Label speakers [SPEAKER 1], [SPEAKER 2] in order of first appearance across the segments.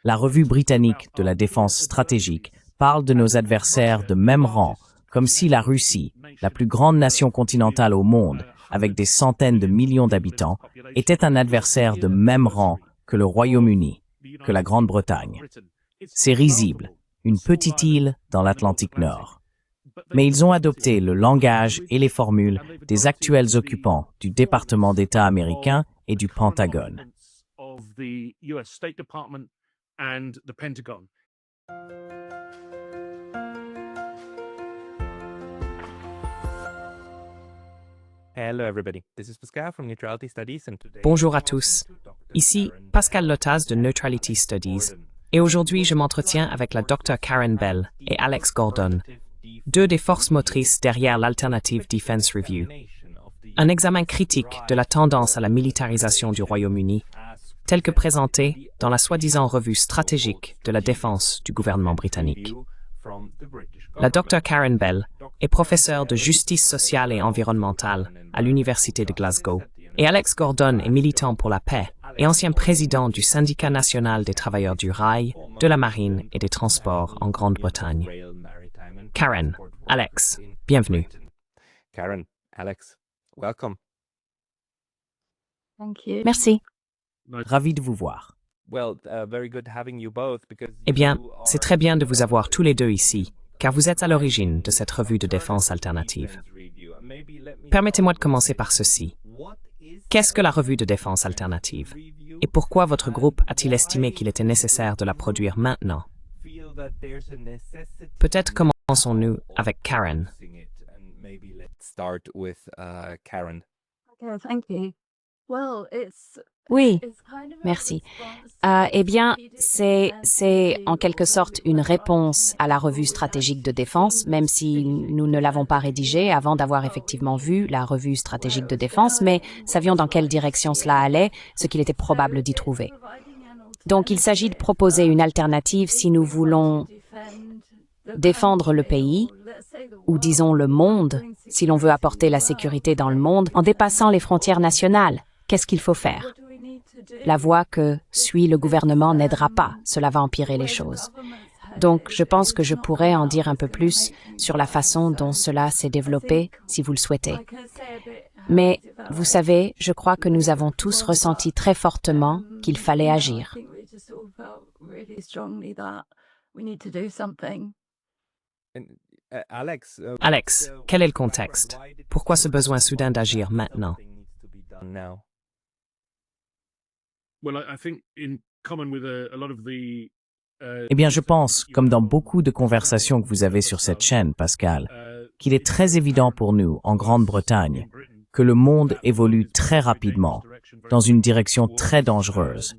[SPEAKER 1] La revue britannique de la défense stratégique parle de nos adversaires de même rang, comme si la Russie, la plus grande nation continentale au monde, avec des centaines de millions d'habitants, était un adversaire de même rang que le Royaume-Uni, que la Grande-Bretagne. C'est risible, une petite île dans l'Atlantique Nord. Mais ils ont adopté le langage et les formules des actuels occupants du département d'État américain et du Pentagone.
[SPEAKER 2] Bonjour à tous. Ici Pascal Lotas de Neutrality Studies. Et aujourd'hui, je m'entretiens avec la Dr Karen Bell et Alex Gordon, deux des forces motrices derrière l'Alternative Defense Review. Un examen critique de la tendance à la militarisation du Royaume-Uni, tel que présenté dans la soi-disant revue stratégique de la défense du gouvernement britannique. La Dr Karen Bell est professeure de justice sociale et environnementale à l'Université de Glasgow, et Alex Gordon est militant pour la paix et ancien président du Syndicat national des travailleurs du rail, de la marine et des transports en Grande-Bretagne. Karen, Alex, bienvenue.
[SPEAKER 3] Karen, Alex, welcome.
[SPEAKER 4] Merci.
[SPEAKER 1] Ravi de vous voir.
[SPEAKER 2] Eh bien, c'est très bien de vous avoir tous les deux ici, car vous êtes à l'origine de cette revue de défense alternative. Permettez-moi de commencer par ceci. Qu'est-ce que la revue de défense alternative? Et pourquoi votre groupe a-t-il estimé qu'il était nécessaire de la produire maintenant? Peut-être commençons-nous avec Karen.
[SPEAKER 4] Oui, merci. Eh bien, c'est en quelque sorte une réponse à la revue stratégique de défense, même si nous ne l'avons pas rédigée avant d'avoir effectivement vu la revue stratégique de défense, mais savions dans quelle direction cela allait, ce qu'il était probable d'y trouver. Donc, il s'agit de proposer une alternative si nous voulons défendre le pays, ou disons le monde, si l'on veut apporter la sécurité dans le monde, en dépassant les frontières nationales. Qu'est-ce qu'il faut faire? La voie que suit le gouvernement n'aidera pas, cela va empirer les choses. Donc, je pense que je pourrais en dire un peu plus sur la façon dont cela s'est développé, si vous le souhaitez. Mais, vous savez, je crois que nous avons tous ressenti très fortement qu'il fallait agir.
[SPEAKER 2] Alex, quel est le contexte? Pourquoi ce besoin soudain d'agir maintenant?
[SPEAKER 1] Eh bien, je pense, comme dans beaucoup de conversations que vous avez sur cette chaîne, Pascal, qu'il est très évident pour nous, en Grande-Bretagne, que le monde évolue très rapidement, dans une direction très dangereuse,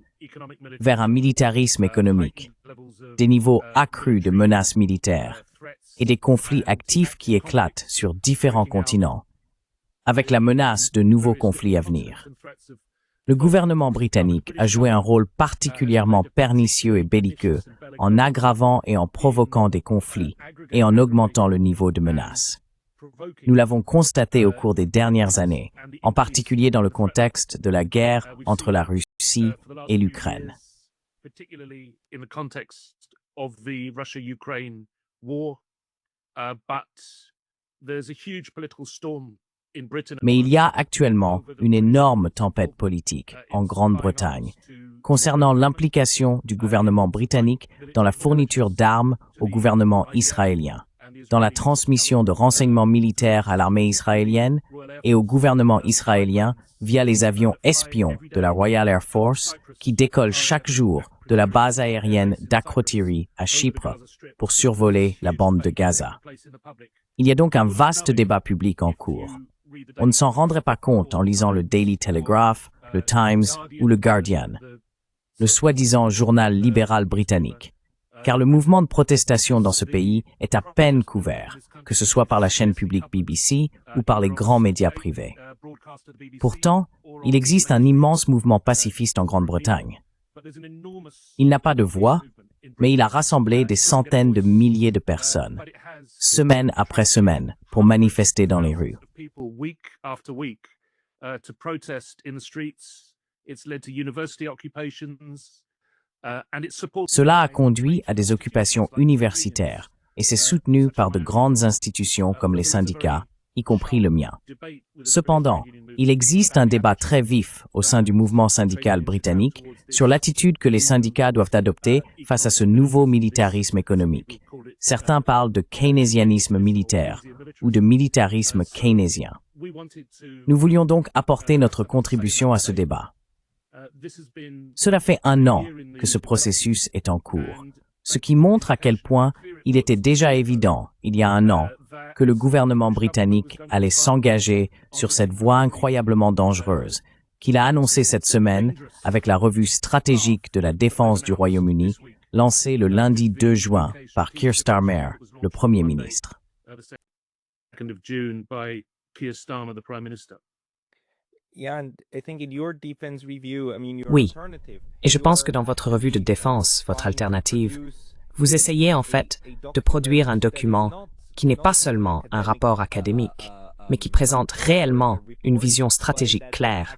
[SPEAKER 1] vers un militarisme économique, des niveaux accrus de menaces militaires et des conflits actifs qui éclatent sur différents continents, avec la menace de nouveaux conflits à venir. Le gouvernement britannique a joué un rôle particulièrement pernicieux et belliqueux en aggravant et en provoquant des conflits et en augmentant le niveau de menace. Nous l'avons constaté au cours des dernières années, en particulier dans le contexte de la guerre entre la Russie et l'Ukraine. Mais il y a actuellement une énorme tempête politique en Grande-Bretagne concernant l'implication du gouvernement britannique dans la fourniture d'armes au gouvernement israélien, dans la transmission de renseignements militaires à l'armée israélienne et au gouvernement israélien via les avions espions de la Royal Air Force qui décollent chaque jour de la base aérienne d'Akrotiri à Chypre pour survoler la bande de Gaza. Il y a donc un vaste débat public en cours. On ne s'en rendrait pas compte en lisant le Daily Telegraph, le Times ou le Guardian, le soi-disant journal libéral britannique, car le mouvement de protestation dans ce pays est à peine couvert, que ce soit par la chaîne publique BBC ou par les grands médias privés. Pourtant, il existe un immense mouvement pacifiste en Grande-Bretagne. Il n'a pas de voix, mais il a rassemblé des centaines de milliers de personnes, semaine après semaine, pour manifester dans les rues. Cela a conduit à des occupations universitaires et c'est soutenu par de grandes institutions comme les syndicats, y compris le mien. Cependant, il existe un débat très vif au sein du mouvement syndical britannique sur l'attitude que les syndicats doivent adopter face à ce nouveau militarisme économique. Certains parlent de keynésianisme militaire ou de militarisme keynésien. Nous voulions donc apporter notre contribution à ce débat. Cela fait 1 an que ce processus est en cours, ce qui montre à quel point il était déjà évident, il y a 1 an, que le gouvernement britannique allait s'engager sur cette voie incroyablement dangereuse, qu'il a annoncée cette semaine avec la revue stratégique de la défense du Royaume-Uni, lancée le lundi 2 juin par Keir Starmer, le Premier ministre.
[SPEAKER 2] Oui, et je pense que dans votre revue de défense, votre alternative, vous essayez en fait de produire un document qui n'est pas seulement un rapport académique, mais qui présente réellement une vision stratégique claire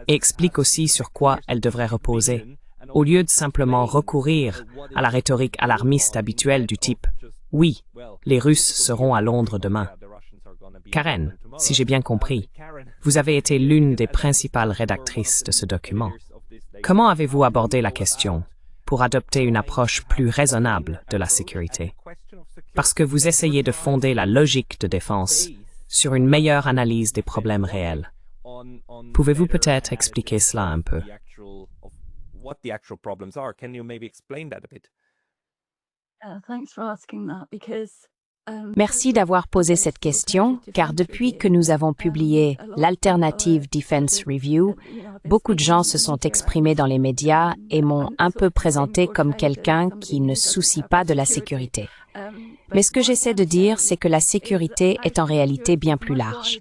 [SPEAKER 2] et explique aussi sur quoi elle devrait reposer, au lieu de simplement recourir à la rhétorique alarmiste habituelle du type « Oui, les Russes seront à Londres demain ». Karen, si j'ai bien compris, vous avez été l'une des principales rédactrices de ce document. Comment avez-vous abordé la question pour adopter une approche plus raisonnable de la sécurité? Parce que vous essayez de fonder la logique de défense sur une meilleure analyse des problèmes réels. Pouvez-vous peut-être expliquer cela un peu?
[SPEAKER 4] Merci d'avoir posé cette question, car depuis que nous avons publié l'Alternative Defense Review, beaucoup de gens se sont exprimés dans les médias et m'ont un peu présenté comme quelqu'un qui ne soucie pas de la sécurité. Mais ce que j'essaie de dire, c'est que la sécurité est en réalité bien plus large.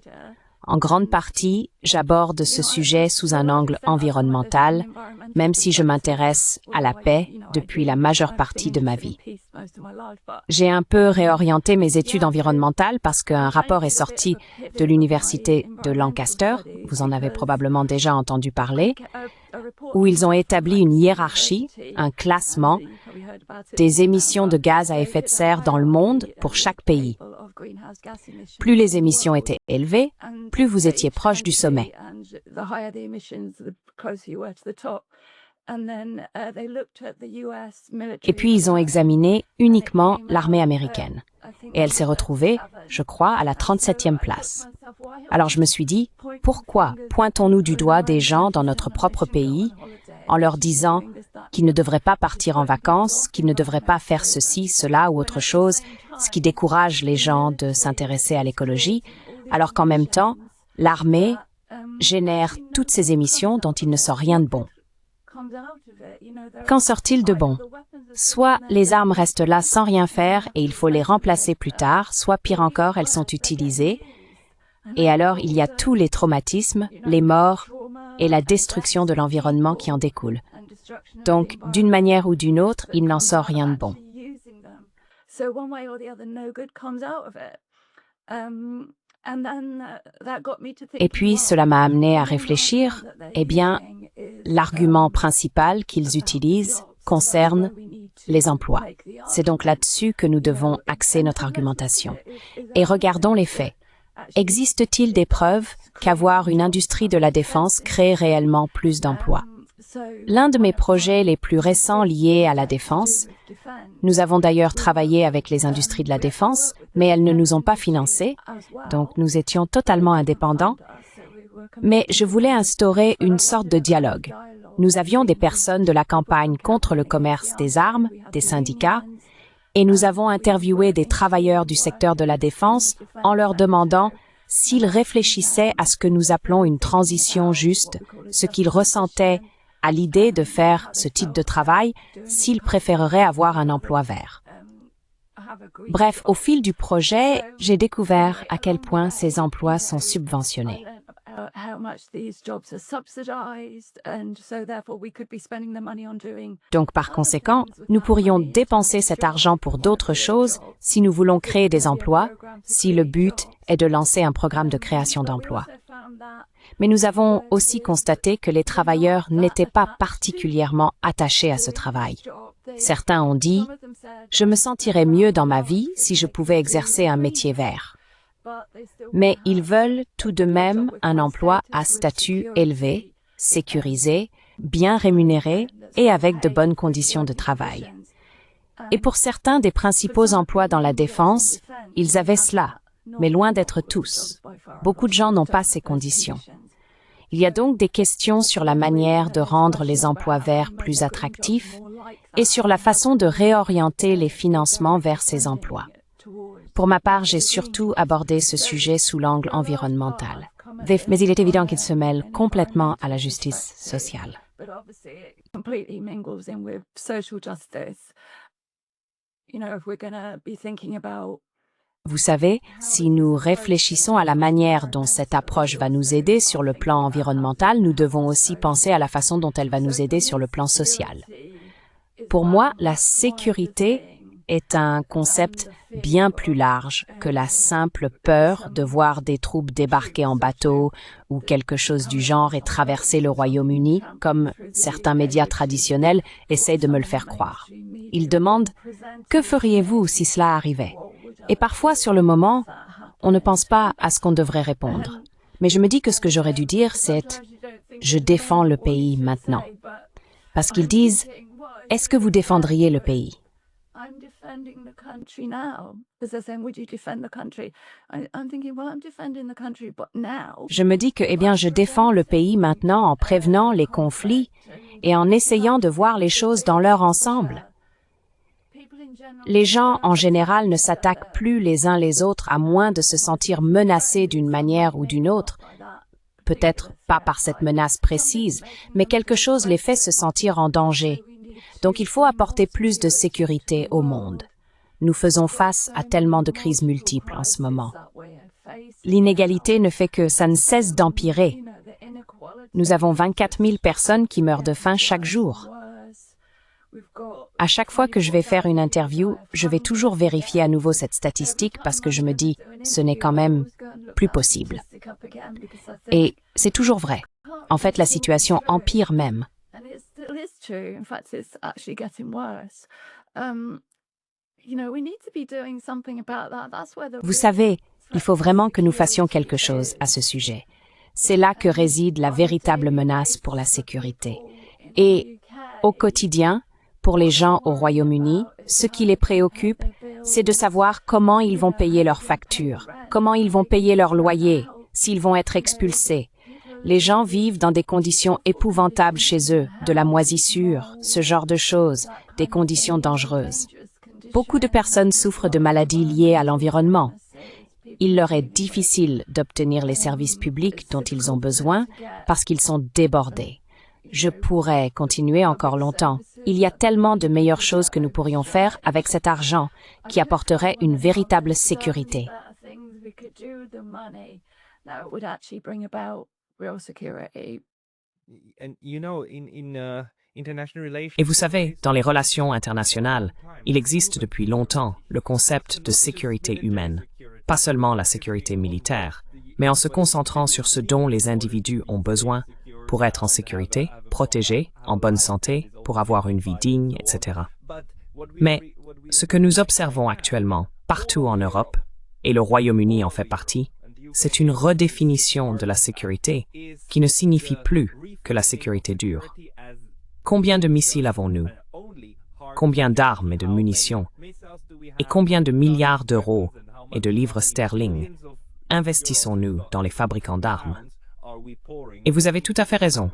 [SPEAKER 4] En grande partie, j'aborde ce sujet sous un angle environnemental, même si je m'intéresse à la paix depuis la majeure partie de ma vie. J'ai un peu réorienté mes études environnementales parce qu'un rapport est sorti de l'université de Lancaster, vous en avez probablement déjà entendu parler, où ils ont établi une hiérarchie, un classement des émissions de gaz à effet de serre dans le monde pour chaque pays. Plus les émissions étaient élevées, plus vous étiez proche du sommet. Et puis ils ont examiné uniquement l'armée américaine. Et elle s'est retrouvée, je crois, à la 37e place. Alors je me suis dit, pourquoi pointons-nous du doigt des gens dans notre propre pays en leur disant qu'ils ne devraient pas partir en vacances, qu'ils ne devraient pas faire ceci, cela ou autre chose, ce qui décourage les gens de s'intéresser à l'écologie, alors qu'en même temps, l'armée génère toutes ces émissions dont il ne sort rien de bon. Qu'en sort-il de bon? Soit les armes restent là sans rien faire et il faut les remplacer plus tard, soit pire encore, elles sont utilisées. Et alors, il y a tous les traumatismes, les morts et la destruction de l'environnement qui en découlent. Donc, d'une manière ou d'une autre, il n'en sort rien de bon. Et puis, cela m'a amené à réfléchir, eh bien, l'argument principal qu'ils utilisent concerne les emplois. C'est donc là-dessus que nous devons axer notre argumentation. Et regardons les faits. Existe-t-il des preuves qu'avoir une industrie de la défense crée réellement plus d'emplois? L'un de mes projets les plus récents liés à la défense, nous avons d'ailleurs travaillé avec les industries de la défense, mais elles ne nous ont pas financés, donc nous étions totalement indépendants. Mais je voulais instaurer une sorte de dialogue. Nous avions des personnes de la campagne contre le commerce des armes, des syndicats, et nous avons interviewé des travailleurs du secteur de la défense en leur demandant s'ils réfléchissaient à ce que nous appelons une transition juste, ce qu'ils ressentaient à l'idée de faire ce type de travail, s'ils préféreraient avoir un emploi vert. Bref, au fil du projet, j'ai découvert à quel point ces emplois sont subventionnés. Donc, par conséquent, nous pourrions dépenser cet argent pour d'autres choses si nous voulons créer des emplois, si le but est de lancer un programme de création d'emplois. Mais nous avons aussi constaté que les travailleurs n'étaient pas particulièrement attachés à ce travail. Certains ont dit « Je me sentirais mieux dans ma vie si je pouvais exercer un métier vert ». Mais ils veulent tout de même un emploi à statut élevé, sécurisé, bien rémunéré et avec de bonnes conditions de travail. Et pour certains des principaux emplois dans la défense, ils avaient cela, mais loin d'être tous. Beaucoup de gens n'ont pas ces conditions. Il y a donc des questions sur la manière de rendre les emplois verts plus attractifs et sur la façon de réorienter les financements vers ces emplois. Pour ma part, j'ai surtout abordé ce sujet sous l'angle environnemental. Mais il est évident qu'il se mêle complètement à la justice sociale. Vous savez, si nous réfléchissons à la manière dont cette approche va nous aider sur le plan environnemental, nous devons aussi penser à la façon dont elle va nous aider sur le plan social. Pour moi, la sécurité est un concept bien plus large que la simple peur de voir des troupes débarquer en bateau ou quelque chose du genre et traverser le Royaume-Uni, comme certains médias traditionnels essaient de me le faire croire. Ils demandent « Que feriez-vous si cela arrivait ?» Et parfois, sur le moment, on ne pense pas à ce qu'on devrait répondre. Mais je me dis que ce que j'aurais dû dire, c'est « Je défends le pays maintenant ». Parce qu'ils disent « Est-ce que vous défendriez le pays ?» Je me dis que, je défends le pays maintenant en prévenant les conflits et en essayant de voir les choses dans leur ensemble. Les gens, en général, ne s'attaquent plus les uns les autres à moins de se sentir menacés d'une manière ou d'une autre. Peut-être pas par cette menace précise, mais quelque chose les fait se sentir en danger. Donc il faut apporter plus de sécurité au monde. Nous faisons face à tellement de crises multiples en ce moment. L'inégalité ne fait que ça ne cesse d'empirer. Nous avons 24 000 personnes qui meurent de faim chaque jour. À chaque fois que je vais faire une interview, je vais toujours vérifier à nouveau cette statistique parce que je me dis, ce n'est quand même plus possible. Et c'est toujours vrai. En fait, la situation empire même. Vous savez, il faut vraiment que nous fassions quelque chose à ce sujet. C'est là que réside la véritable menace pour la sécurité. Et au quotidien, pour les gens au Royaume-Uni, ce qui les préoccupe, c'est de savoir comment ils vont payer leurs factures, comment ils vont payer leur loyer, s'ils vont être expulsés. Les gens vivent dans des conditions épouvantables chez eux, de la moisissure, ce genre de choses, des conditions dangereuses. Beaucoup de personnes souffrent de maladies liées à l'environnement. Il leur est difficile d'obtenir les services publics dont ils ont besoin parce qu'ils sont débordés. Je pourrais continuer encore longtemps. Il y a tellement de meilleures choses que nous pourrions faire avec cet argent qui apporterait une véritable sécurité.
[SPEAKER 2] Et vous savez, dans les relations internationales, il existe depuis longtemps le concept de sécurité humaine, pas seulement la sécurité militaire, mais en se concentrant sur ce dont les individus ont besoin pour être en sécurité, protégés, en bonne santé, pour avoir une vie digne, etc. Mais ce que nous observons actuellement, partout en Europe, et le Royaume-Uni en fait partie, c'est une redéfinition de la sécurité qui ne signifie plus que la sécurité dure. Combien de missiles avons-nous? Combien d'armes et de munitions? Et combien de milliards d'euros et de livres sterling investissons-nous dans les fabricants d'armes? Et vous avez tout à fait raison.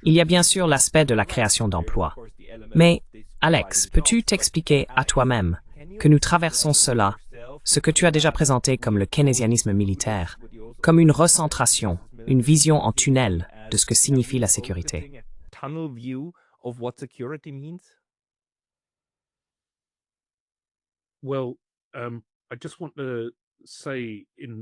[SPEAKER 2] Il y a bien sûr l'aspect de la création d'emplois. Mais, Alex, peux-tu t'expliquer à toi-même que nous traversons cela, ce que tu as déjà présenté comme le keynésianisme militaire, comme une recentration, une vision en tunnel de ce que signifie la sécurité?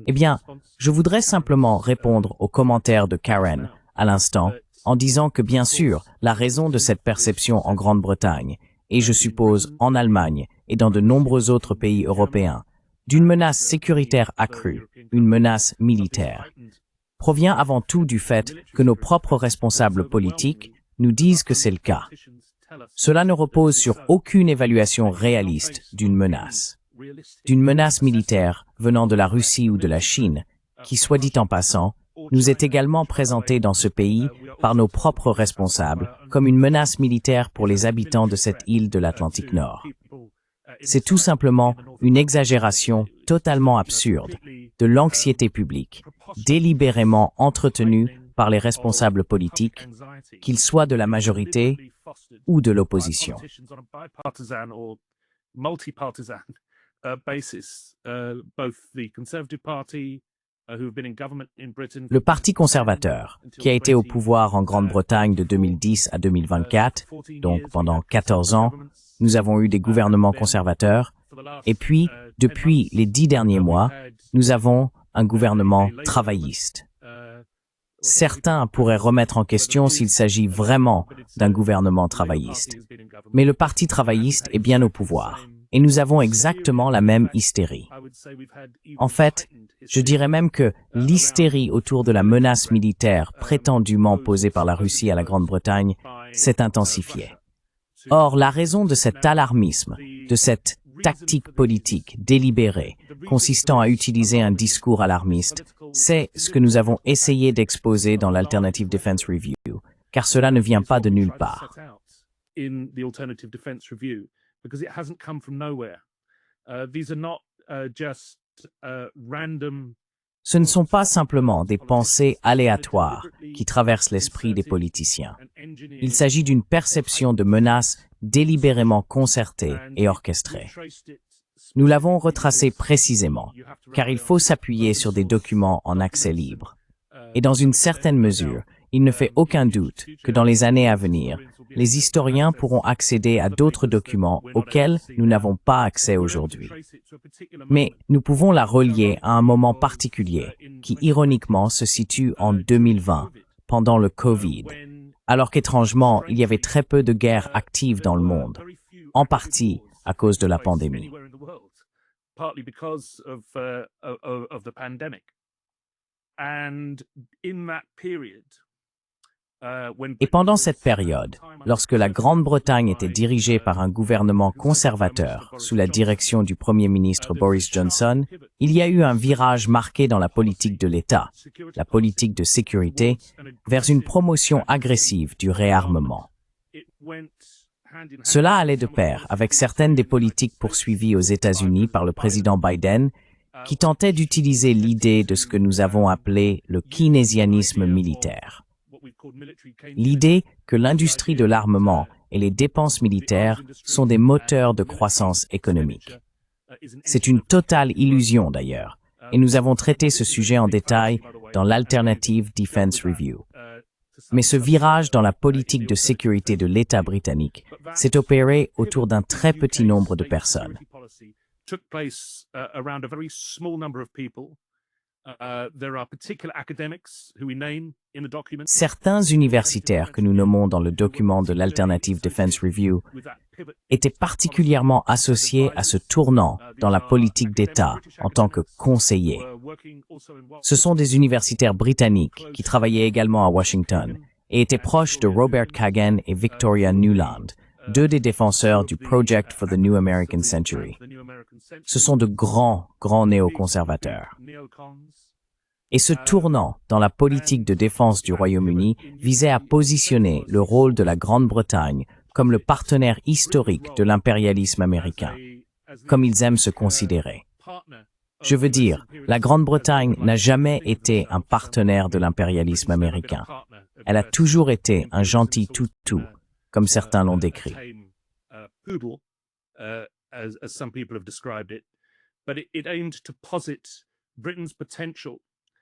[SPEAKER 1] Eh bien, je voudrais simplement répondre aux commentaires de Karen à l'instant en disant que bien sûr, la raison de cette perception en Grande-Bretagne, et je suppose en Allemagne et dans de nombreux autres pays européens, d'une menace sécuritaire accrue, une menace militaire, provient avant tout du fait que nos propres responsables politiques nous disent que c'est le cas. Cela ne repose sur aucune évaluation réaliste d'une menace militaire venant de la Russie ou de la Chine, qui, soit dit en passant, nous est également présentée dans ce pays par nos propres responsables comme une menace militaire pour les habitants de cette île de l'Atlantique Nord. C'est tout simplement une exagération totalement absurde de l'anxiété publique, délibérément entretenue par les responsables politiques, qu'ils soient de la majorité ou de l'opposition. Le Parti conservateur, qui a été au pouvoir en Grande-Bretagne de 2010 à 2024, donc pendant 14 ans, nous avons eu des gouvernements conservateurs, et puis, depuis les 10 derniers mois, nous avons un gouvernement travailliste. Certains pourraient remettre en question s'il s'agit vraiment d'un gouvernement travailliste. Mais le Parti travailliste est bien au pouvoir, et nous avons exactement la même hystérie. En fait, je dirais même que l'hystérie autour de la menace militaire prétendument posée par la Russie à la Grande-Bretagne s'est intensifiée. Or, la raison de cet alarmisme, de cette tactique politique délibérée consistant à utiliser un discours alarmiste, c'est ce que nous avons essayé d'exposer dans l'Alternative Defense Review, car cela ne vient pas de nulle part. Ce ne sont pas simplement des pensées aléatoires qui traversent l'esprit des politiciens. Il s'agit d'une perception de menace délibérément concertée et orchestrée. Nous l'avons retracé précisément, car il faut s'appuyer sur des documents en accès libre. Et dans une certaine mesure, il ne fait aucun doute que dans les années à venir, les historiens pourront accéder à d'autres documents auxquels nous n'avons pas accès aujourd'hui. Mais nous pouvons la relier à un moment particulier qui, ironiquement, se situe en 2020, pendant le Covid, alors qu'étrangement, il y avait très peu de guerres actives dans le monde, en partie à cause de la pandémie. Et pendant cette période, lorsque la Grande-Bretagne était dirigée par un gouvernement conservateur sous la direction du Premier ministre Boris Johnson, il y a eu un virage marqué dans la politique de l'État, la politique de sécurité, vers une promotion agressive du réarmement. Cela allait de pair avec certaines des politiques poursuivies aux États-Unis par le président Biden, qui tentaient d'utiliser l'idée de ce que nous avons appelé le keynésianisme militaire. L'idée que l'industrie de l'armement et les dépenses militaires sont des moteurs de croissance économique. C'est une totale illusion d'ailleurs, et nous avons traité ce sujet en détail dans l'Alternative Defense Review. Mais ce virage dans la politique de sécurité de l'État britannique s'est opéré autour d'un très petit nombre de personnes. Certains universitaires que nous nommons dans le document de l'Alternative Defense Review étaient particulièrement associés à ce tournant dans la politique d'État en tant que conseillers. Ce sont des universitaires britanniques qui travaillaient également à Washington et étaient proches de Robert Kagan et Victoria Nuland, deux des défenseurs du Project for the New American Century. Ce sont de grands néoconservateurs. Et ce tournant dans la politique de défense du Royaume-Uni visait à positionner le rôle de la Grande-Bretagne comme le partenaire historique de l'impérialisme américain, comme ils aiment se considérer. Je veux dire, la Grande-Bretagne n'a jamais été un partenaire de l'impérialisme américain. Elle a toujours été un gentil toutou, comme certains l'ont décrit.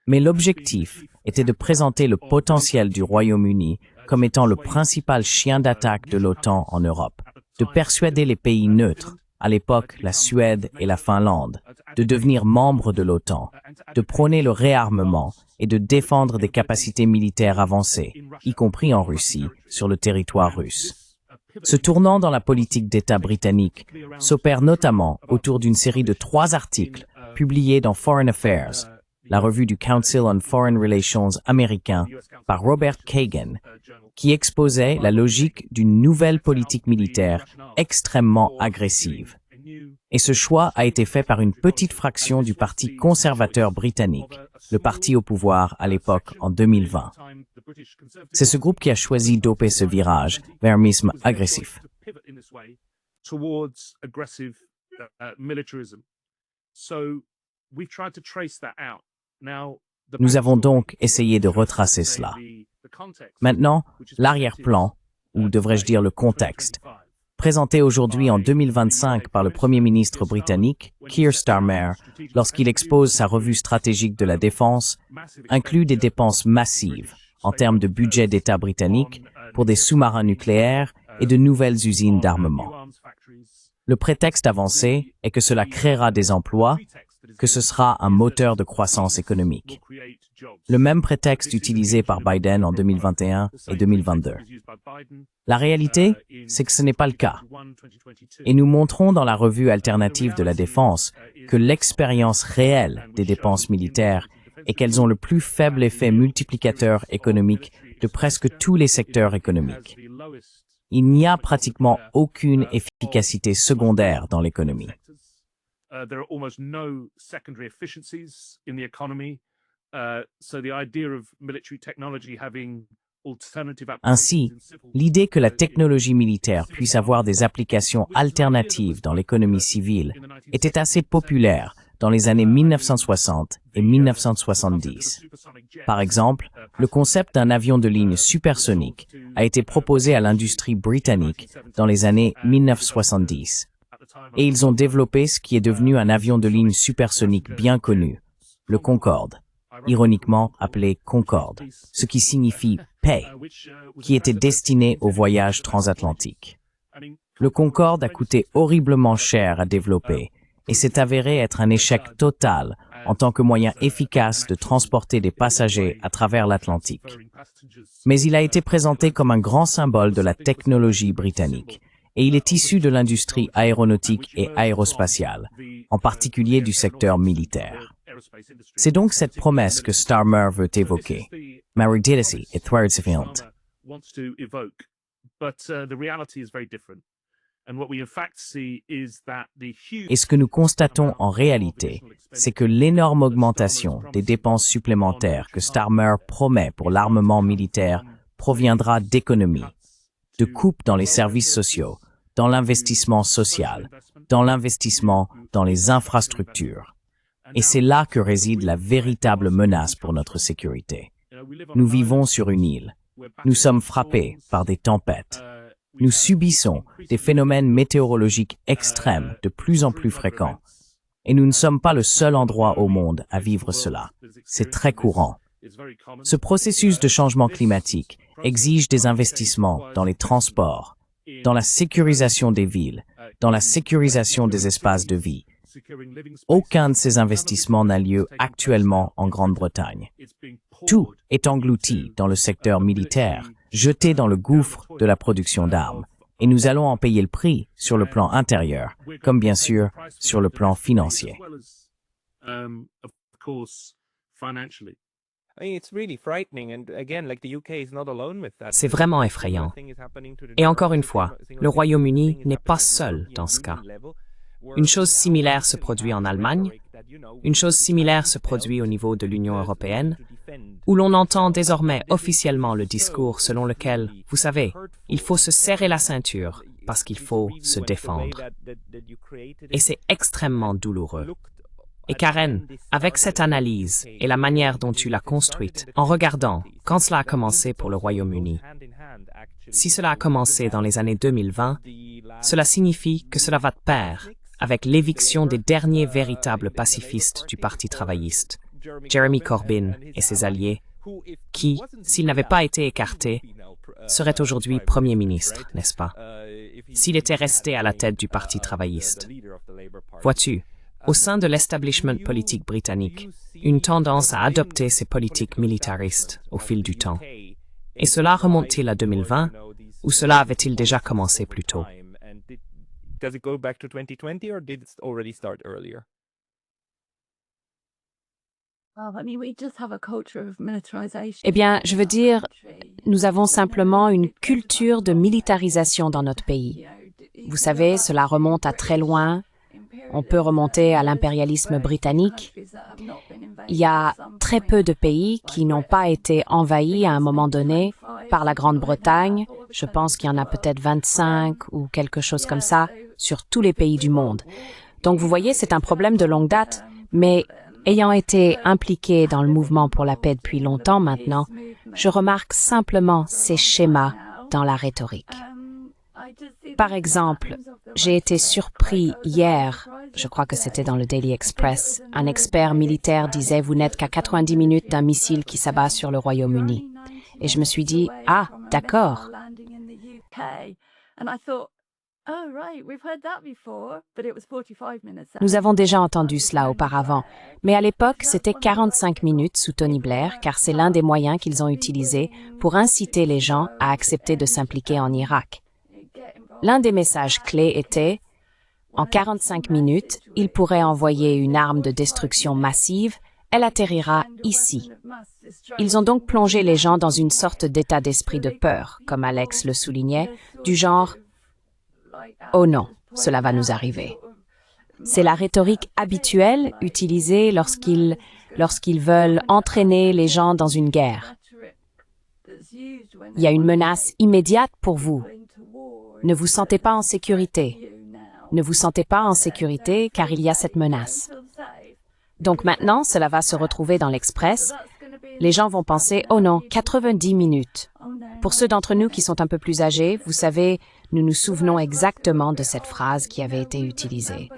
[SPEAKER 1] Mais l'objectif était de présenter le potentiel du Royaume-Uni comme étant le principal chien d'attaque de l'OTAN en Europe, de persuader les pays neutres, à l'époque la Suède et la Finlande, de devenir membres de l'OTAN, de prôner le réarmement et de défendre des capacités militaires avancées, y compris en Russie, sur le territoire russe. Ce tournant dans la politique d'État britannique s'opère notamment autour d'une série de 3 articles publiés dans Foreign Affairs, la revue du Council on Foreign Relations américain par Robert Kagan, qui exposait la logique d'une nouvelle politique militaire extrêmement agressive. Et ce choix a été fait par une petite fraction du Parti conservateur britannique, le parti au pouvoir à l'époque en 2020. C'est ce groupe qui a choisi d'opérer ce virage vers un misme agressif. Nous avons donc essayé de retracer cela. Maintenant, l'arrière-plan, ou devrais-je dire le contexte, présenté aujourd'hui en 2025 par le Premier ministre britannique, Keir Starmer, lorsqu'il expose sa revue stratégique de la défense, inclut des dépenses massives en termes de budget d'État britannique pour des sous-marins nucléaires et de nouvelles usines d'armement. Le prétexte avancé est que cela créera des emplois, que ce sera un moteur de croissance économique. Le même prétexte utilisé par Biden en 2021 et 2022. La réalité, c'est que ce n'est pas le cas. Et nous montrons dans la revue alternative de la défense que l'expérience réelle des dépenses militaires est qu'elles ont le plus faible effet multiplicateur économique de presque tous les secteurs économiques. Il n'y a pratiquement aucune efficacité secondaire dans l'économie.
[SPEAKER 5] There are almost no secondary efficiencies in the economy. So the idea of military technology having alternative
[SPEAKER 1] Ainsi, l'idée que la technologie militaire puisse avoir des applications alternatives dans l'économie civile était assez populaire dans les années 1960 et 1970. Par exemple, le concept d'un avion de ligne supersonique a été proposé à l'industrie britannique dans les années 1970. Et ils ont développé ce qui est devenu un avion de ligne supersonique bien connu, le Concorde, ironiquement appelé Concorde, ce qui signifie « paix », qui était destiné au voyage transatlantique. Le Concorde a coûté horriblement cher à développer et s'est avéré être un échec total en tant que moyen efficace de transporter des passagers à travers l'Atlantique. Mais il a été présenté comme un grand symbole de la technologie britannique, et il est issu de l'industrie aéronautique et aérospatiale, en particulier du secteur militaire. C'est donc cette promesse que Starmer veut évoquer. Marididisi et Thwerdsfield. Et ce que nous constatons en réalité, c'est que l'énorme augmentation des dépenses supplémentaires que Starmer promet pour l'armement militaire proviendra d'économies, de coupes dans les services sociaux, dans l'investissement social, dans l'investissement dans les infrastructures. Et c'est là que réside la véritable menace pour notre sécurité. Nous vivons sur une île. Nous sommes frappés par des tempêtes. Nous subissons des phénomènes météorologiques extrêmes de plus en plus fréquents. Et nous ne sommes pas le seul endroit au monde à vivre cela. C'est très courant. Ce processus de changement climatique exige des investissements dans les transports, dans la sécurisation des villes, dans la sécurisation des espaces de vie. Aucun de ces investissements n'a lieu actuellement en Grande-Bretagne. Tout est englouti dans le secteur militaire, jeté dans le gouffre de la production d'armes, et nous allons en payer le prix sur le plan intérieur, comme bien sûr sur le plan financier.
[SPEAKER 2] C'est vraiment effrayant. Et encore une fois, le Royaume-Uni n'est pas seul dans ce cas. Une chose similaire se produit en Allemagne, une chose similaire se produit au niveau de l'Union européenne, où l'on entend désormais officiellement le discours selon lequel, vous savez, il faut se serrer la ceinture parce qu'il faut se défendre. Et c'est extrêmement douloureux. Et Karen, avec cette analyse et la manière dont tu l'as construite, en regardant quand cela a commencé pour le Royaume-Uni, si cela a commencé dans les années 2020, cela signifie que cela va de pair avec l'éviction des derniers véritables pacifistes du Parti travailliste, Jeremy Corbyn et ses alliés, qui, s'ils n'avaient pas été écartés, seraient aujourd'hui Premier ministre, n'est-ce pas? S'il était resté à la tête du Parti travailliste. Vois-tu, au sein de l'establishment politique britannique, une tendance à adopter ces politiques militaristes au fil du temps. Et cela remonte-t-il à 2020 ou cela avait-il déjà commencé plus tôt?
[SPEAKER 3] Does it go back to 2020 or did it already start earlier?
[SPEAKER 4] Eh bien, je veux dire, nous avons simplement une culture de militarisation dans notre pays. Vous savez, cela remonte à très loin. On peut remonter à l'impérialisme britannique. Il y a très peu de pays qui n'ont pas été envahis à un moment donné par la Grande-Bretagne. Je pense qu'il y en a peut-être 25 ou quelque chose comme ça sur tous les pays du monde. Donc vous voyez, c'est un problème de longue date, mais ayant été impliqué dans le mouvement pour la paix depuis longtemps maintenant, je remarque simplement ces schémas dans la rhétorique. Par exemple, j'ai été surpris hier, je crois que c'était dans le Daily Express, un expert militaire disait « Vous n'êtes qu'à 90 minutes d'un missile qui s'abat sur le Royaume-Uni ». Et je me suis dit « Ah, d'accord ». Nous avons déjà entendu cela auparavant, mais à l'époque, c'était 45 minutes sous Tony Blair, car c'est l'un des moyens qu'ils ont utilisés pour inciter les gens à accepter de s'impliquer en Irak. L'un des messages clés était « En 45 minutes, ils pourraient envoyer une arme de destruction massive, elle atterrira ici ». Ils ont donc plongé les gens dans une sorte d'état d'esprit de peur, comme Alex le soulignait, du genre « Oh non, cela va nous arriver ». C'est la rhétorique habituelle utilisée lorsqu'ils veulent entraîner les gens dans une guerre. Il y a une menace immédiate pour vous. Ne vous sentez pas en sécurité. Ne vous sentez pas en sécurité car il y a cette menace. Donc maintenant, cela va se retrouver dans l'Express. Les gens vont penser « Oh non, 90 minutes ». Pour ceux d'entre nous qui sont un peu plus âgés, vous savez, nous nous souvenons exactement de cette phrase qui avait été utilisée.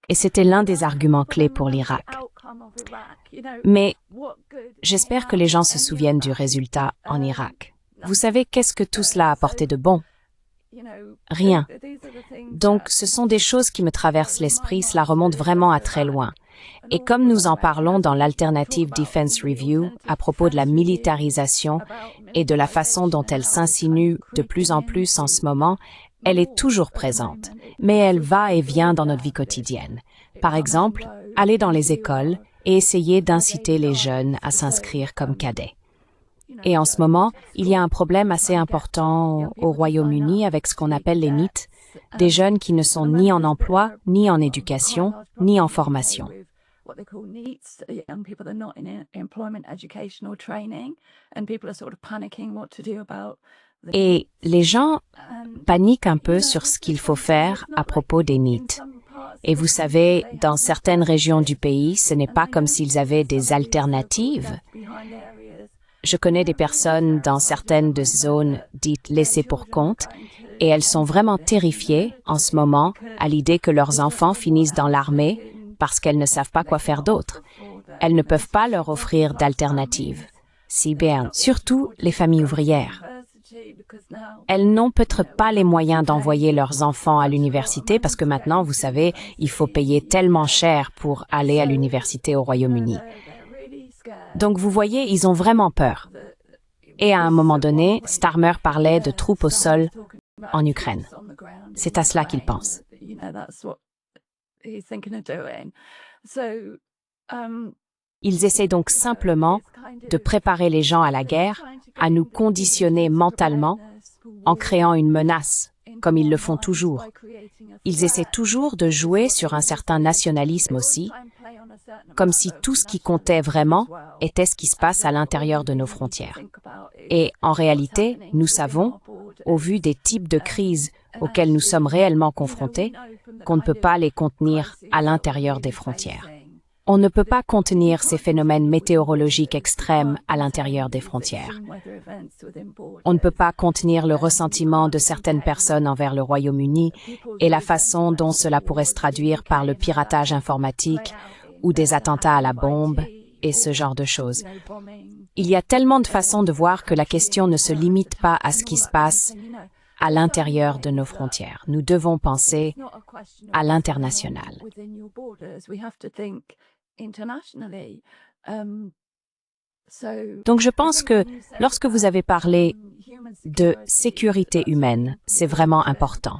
[SPEAKER 4] Et c'était l'un des arguments clés pour l'Irak. Mais j'espère que les gens se souviennent du résultat en Irak. Vous savez, qu'est-ce que tout cela a apporté de bon? Rien. Donc, ce sont des choses qui me traversent l'esprit, cela remonte vraiment à très loin. Et comme nous en parlons dans l'Alternative Defense Review à propos de la militarisation et de la façon dont elle s'insinue de plus en plus en ce moment, elle est toujours présente, mais elle va et vient dans notre vie quotidienne. Par exemple, aller dans les écoles et essayer d'inciter les jeunes à s'inscrire comme cadets. Et en ce moment, il y a un problème assez important au Royaume-Uni avec ce qu'on appelle les NEET, des jeunes qui ne sont ni en emploi, ni en éducation, ni en formation. Et les gens paniquent un peu sur ce qu'il faut faire à propos des NEET. Et vous savez, dans certaines régions du pays, ce n'est pas comme s'ils avaient des alternatives. Je connais des personnes dans certaines de zones dites laissées pour compte et elles sont vraiment terrifiées en ce moment à l'idée que leurs enfants finissent dans l'armée parce qu'elles ne savent pas quoi faire d'autre. Elles ne peuvent pas leur offrir d'alternatives. Si bien, surtout les familles ouvrières. Elles n'ont peut-être pas les moyens d'envoyer leurs enfants à l'université parce que maintenant, vous savez, il faut payer tellement cher pour aller à l'université au Royaume-Uni. Donc vous voyez, ils ont vraiment peur. Et à un moment donné, Starmer parlait de troupes au sol en Ukraine. C'est à cela qu'il pense. Ils essaient donc simplement de préparer les gens à la guerre, à nous conditionner mentalement en créant une menace, comme ils le font toujours. Ils essaient toujours de jouer sur un certain nationalisme aussi, comme si tout ce qui comptait vraiment était ce qui se passe à l'intérieur de nos frontières. Et en réalité, nous savons, au vu des types de crises auxquelles nous sommes réellement confrontés, qu'on ne peut pas les contenir à l'intérieur des frontières. On ne peut pas contenir ces phénomènes météorologiques extrêmes à l'intérieur des frontières. On ne peut pas contenir le ressentiment de certaines personnes envers le Royaume-Uni et la façon dont cela pourrait se traduire par le piratage informatique ou des attentats à la bombe et ce genre de choses. Il y a tellement de façons de voir que la question ne se limite pas à ce qui se passe à l'intérieur de nos frontières. Nous devons penser à l'international. Donc je pense que lorsque vous avez parlé de sécurité humaine, c'est vraiment important.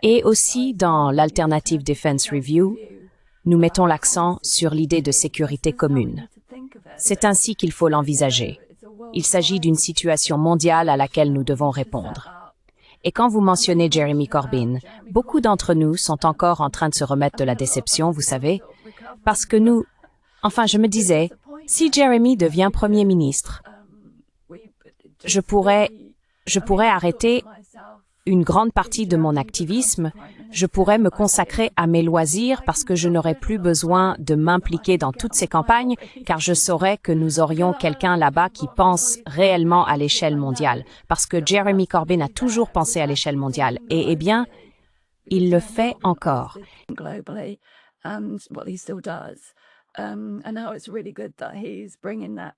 [SPEAKER 4] Et aussi, dans l'Alternative Defense Review, nous mettons l'accent sur l'idée de sécurité commune. C'est ainsi qu'il faut l'envisager. Il s'agit d'une situation mondiale à laquelle nous devons répondre. Et quand vous mentionnez Jeremy Corbyn, beaucoup d'entre nous sont encore en train de se remettre de la déception, vous savez, parce que je me disais, si Jeremy devient Premier ministre, je pourrais arrêter une grande partie de mon activisme, je pourrais me consacrer à mes loisirs parce que je n'aurais plus besoin de m'impliquer dans toutes ces campagnes, car je saurais que nous aurions quelqu'un là-bas qui pense réellement à l'échelle mondiale, parce que Jeremy Corbyn a toujours pensé à l'échelle mondiale, et eh bien, il le fait encore.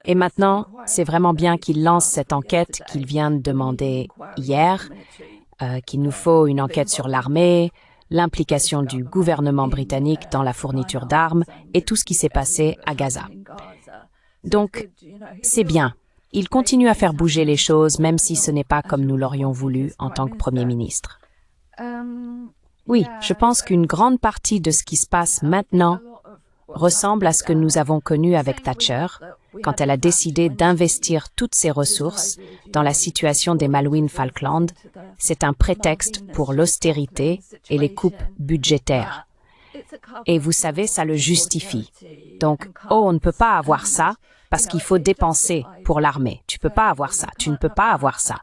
[SPEAKER 4] Et maintenant, c'est vraiment bien qu'il lance cette enquête qu'il vient de demander hier, qu'il nous faut une enquête sur l'armée, l'implication du gouvernement britannique dans la fourniture d'armes et tout ce qui s'est passé à Gaza. Donc, c'est bien. Il continue à faire bouger les choses, même si ce n'est pas comme nous l'aurions voulu en tant que Premier ministre. Oui, je pense qu'une grande partie de ce qui se passe maintenant ressemble à ce que nous avons connu avec Thatcher, quand elle a décidé d'investir toutes ses ressources dans la situation des Malouines Falkland. C'est un prétexte pour l'austérité et les coupes budgétaires. Et vous savez, ça le justifie. Donc, on ne peut pas avoir ça parce qu'il faut dépenser pour l'armée. Tu ne peux pas avoir ça, tu ne peux pas avoir ça.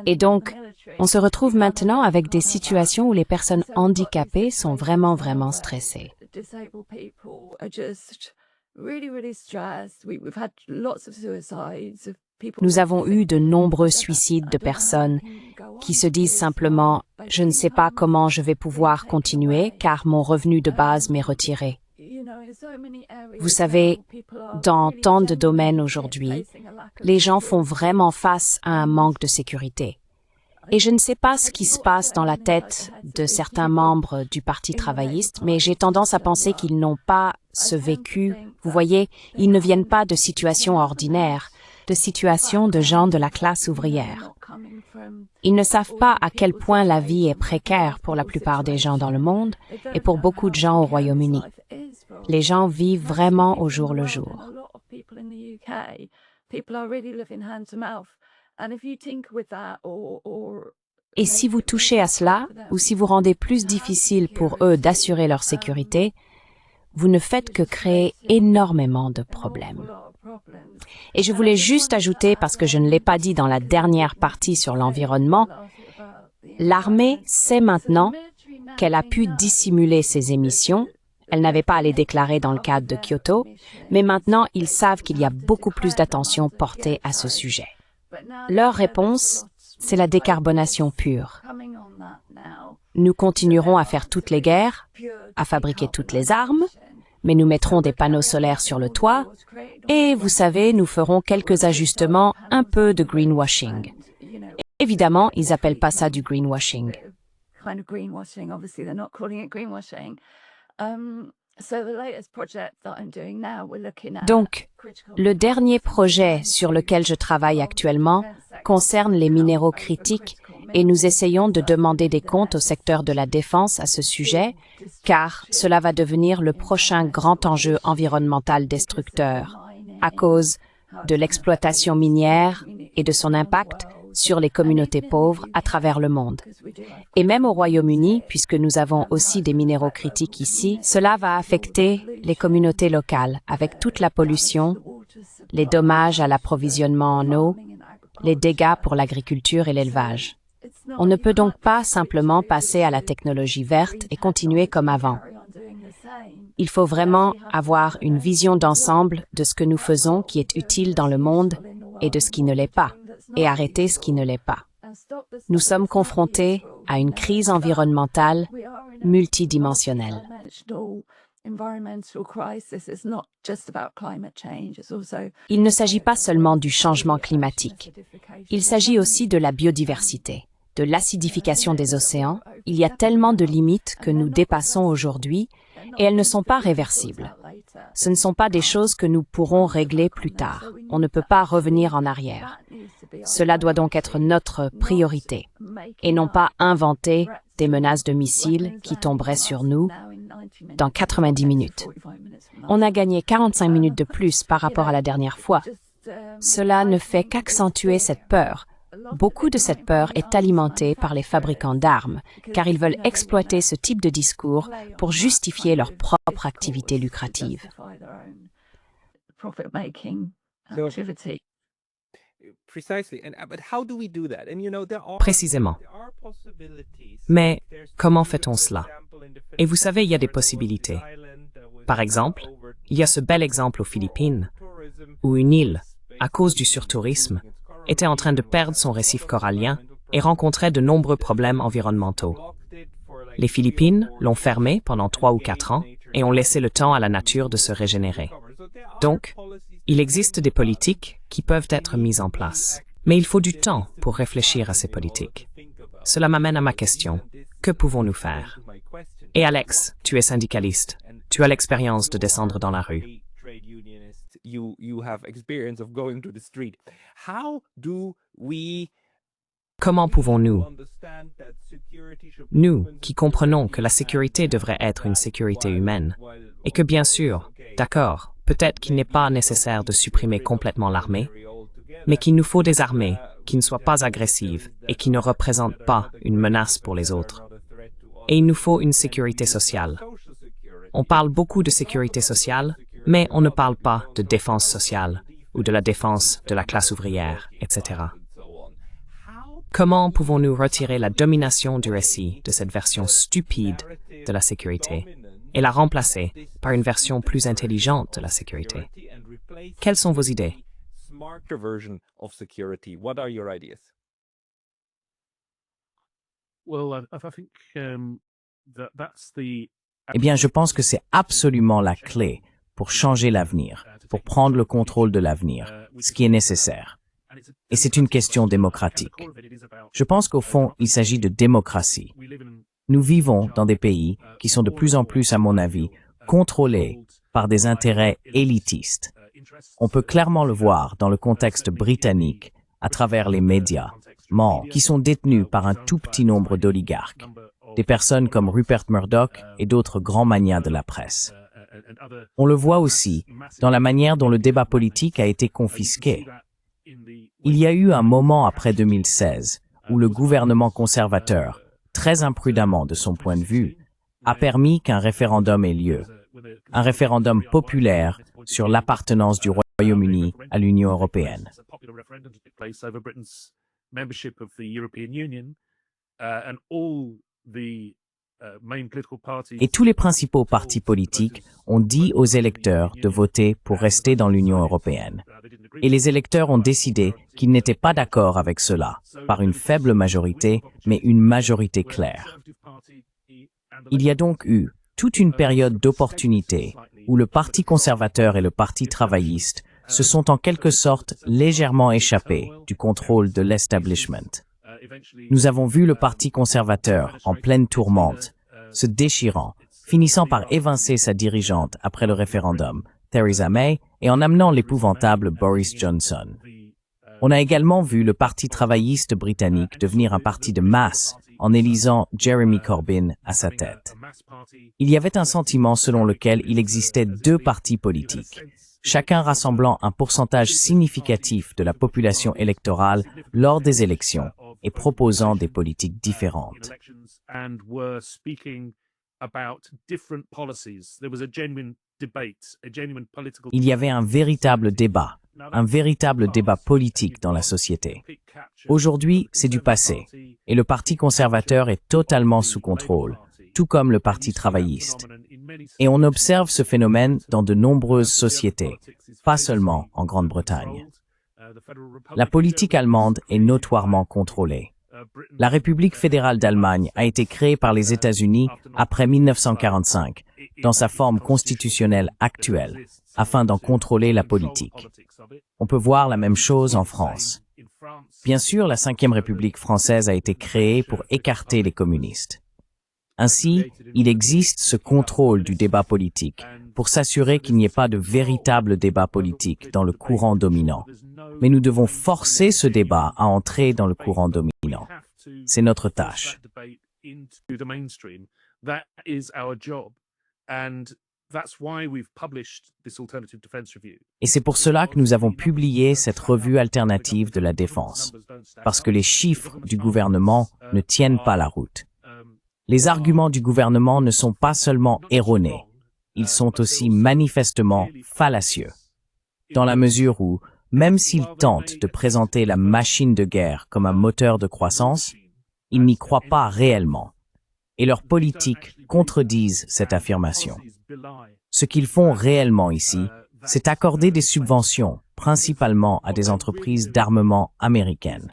[SPEAKER 4] Et donc, on se retrouve maintenant avec des situations où les personnes handicapées sont vraiment, vraiment stressées. Nous avons eu de nombreux suicides de personnes qui se disent simplement « Je ne sais pas comment je vais pouvoir continuer car mon revenu de base m'est retiré ». Vous savez, dans tant de domaines aujourd'hui, les gens font vraiment face à un manque de sécurité. Et je ne sais pas ce qui se passe dans la tête de certains membres du Parti travailliste, mais j'ai tendance à penser qu'ils n'ont pas ce vécu. Vous voyez, ils ne viennent pas de situations ordinaires, de situations de gens de la classe ouvrière. Ils ne savent pas à quel point la vie est précaire pour la plupart des gens dans le monde et pour beaucoup de gens au Royaume-Uni. Les gens vivent vraiment au jour le jour. Et si vous touchez à cela, ou si vous rendez plus difficile pour eux d'assurer leur sécurité, vous ne faites que créer énormément de problèmes. Et je voulais juste ajouter, parce que je ne l'ai pas dit dans la dernière partie sur l'environnement, l'armée sait maintenant qu'elle a pu dissimuler ses émissions. Elle n'avait pas à les déclarer dans le cadre de Kyoto, mais maintenant ils savent qu'il y a beaucoup plus d'attention portée à ce sujet. Leur réponse, c'est la décarbonation pure. Nous continuerons à faire toutes les guerres, à fabriquer toutes les armes, mais nous mettrons des panneaux solaires sur le toit et, vous savez, nous ferons quelques ajustements, un peu de greenwashing. Évidemment, ils n'appellent pas ça du greenwashing. Donc, le dernier projet sur lequel je travaille actuellement concerne les minéraux critiques et nous essayons de demander des comptes au secteur de la défense à ce sujet, car cela va devenir le prochain grand enjeu environnemental destructeur à cause de l'exploitation minière et de son impact sur les communautés pauvres à travers le monde. Et même au Royaume-Uni, puisque nous avons aussi des minéraux critiques ici, cela va affecter les communautés locales avec toute la pollution, les dommages à l'approvisionnement en eau, les dégâts pour l'agriculture et l'élevage. On ne peut donc pas simplement passer à la technologie verte et continuer comme avant. Il faut vraiment avoir une vision d'ensemble de ce que nous faisons qui est utile dans le monde et de ce qui ne l'est pas, et arrêter ce qui ne l'est pas. Nous sommes confrontés à une crise environnementale multidimensionnelle. Il ne s'agit pas seulement du changement climatique. Il s'agit aussi de la biodiversité, de l'acidification des océans. Il y a tellement de limites que nous dépassons aujourd'hui, et elles ne sont pas réversibles. Ce ne sont pas des choses que nous pourrons régler plus tard. On ne peut pas revenir en arrière. Cela doit donc être notre priorité, et non pas inventer des menaces de missiles qui tomberaient sur nous dans 90 minutes. On a gagné 45 minutes de plus par rapport à la dernière fois. Cela ne fait qu'accentuer cette peur. Beaucoup de cette peur est alimentée par les fabricants d'armes, car ils veulent exploiter ce type de discours pour justifier leur propre activité lucrative.
[SPEAKER 2] Précisément. Mais comment fait-on cela? Et vous savez, il y a des possibilités. Par exemple, il y a ce bel exemple aux Philippines, où une île, à cause du surtourisme, était en train de perdre son récif corallien et rencontrait de nombreux problèmes environnementaux. Les Philippines l'ont fermé pendant 3 ou 4 ans et ont laissé le temps à la nature de se régénérer. Donc, il existe des politiques qui peuvent être mises en place. Mais il faut du temps pour réfléchir à ces politiques. Cela m'amène à ma question. Que pouvons-nous faire? Et Alex, tu es syndicaliste. Tu as l'expérience de descendre dans la rue. Comment pouvons-nous, nous qui comprenons que la sécurité devrait être une sécurité humaine, et que bien sûr, d'accord, peut-être qu'il n'est pas nécessaire de supprimer complètement l'armée, mais qu'il nous faut des armées qui ne soient pas agressives et qui ne représentent pas une menace pour les autres. Et il nous faut une sécurité sociale. On parle beaucoup de sécurité sociale, mais on ne parle pas de défense sociale ou de la défense de la classe ouvrière, etc. Comment pouvons-nous retirer la domination du récit de cette version stupide de la sécurité et la remplacer par une version plus intelligente de la sécurité? Quelles sont vos idées?
[SPEAKER 1] Eh bien, je pense que c'est absolument la clé pour changer l'avenir, pour prendre le contrôle de l'avenir, ce qui est nécessaire. Et c'est une question démocratique. Je pense qu'au fond, il s'agit de démocratie. Nous vivons dans des pays qui sont de plus en plus, à mon avis, contrôlés par des intérêts élitistes. On peut clairement le voir dans le contexte britannique, à travers les médias, qui sont détenus par un tout petit nombre d'oligarques, des personnes comme Rupert Murdoch et d'autres grands magnats de la presse. On le voit aussi dans la manière dont le débat politique a été confisqué. Il y a eu un moment après 2016 où le gouvernement conservateur, très imprudemment de son point de vue, a permis qu'un référendum ait lieu. Un référendum populaire sur l'appartenance du Royaume-Uni à l'Union européenne. Et tous les principaux partis politiques ont dit aux électeurs de voter pour rester dans l'Union européenne. Et les électeurs ont décidé qu'ils n'étaient pas d'accord avec cela, par une faible majorité, mais une majorité claire. Il y a donc eu toute une période d'opportunité où le Parti conservateur et le Parti travailliste se sont en quelque sorte légèrement échappés du contrôle de l'establishment. Nous avons vu le Parti conservateur en pleine tourmente, se déchirant, finissant par évincer sa dirigeante après le référendum, Theresa May, et en amenant l'épouvantable Boris Johnson. On a également vu le Parti travailliste britannique devenir un parti de masse en élisant Jeremy Corbyn à sa tête. Il y avait un sentiment selon lequel il existait 2 partis politiques, chacun rassemblant un pourcentage significatif de la population électorale lors des élections et proposant des politiques différentes. Il y avait un véritable débat politique dans la société. Aujourd'hui, c'est du passé, et le Parti conservateur est totalement sous contrôle, tout comme le Parti travailliste. Et on observe ce phénomène dans de nombreuses sociétés, pas seulement en Grande-Bretagne. La politique allemande est notoirement contrôlée. La République fédérale d'Allemagne a été créée par les États-Unis après 1945, dans sa forme constitutionnelle actuelle, afin d'en contrôler la politique. On peut voir la même chose en France. Bien sûr, la Ve République française a été créée pour écarter les communistes. Ainsi, il existe ce contrôle du débat politique pour s'assurer qu'il n'y ait pas de véritable débat politique dans le courant dominant. Mais nous devons forcer ce débat à entrer dans le courant dominant. C'est notre tâche. Et c'est pour cela que nous avons publié cette revue alternative de la défense, parce que les chiffres du gouvernement ne tiennent pas la route. Les arguments du gouvernement ne sont pas seulement erronés, ils sont aussi manifestement fallacieux, dans la mesure où, même s'ils tentent de présenter la machine de guerre comme un moteur de croissance, ils n'y croient pas réellement, et leurs politiques contredisent cette affirmation. Ce qu'ils font réellement ici, c'est accorder des subventions, principalement à des entreprises d'armement américaines.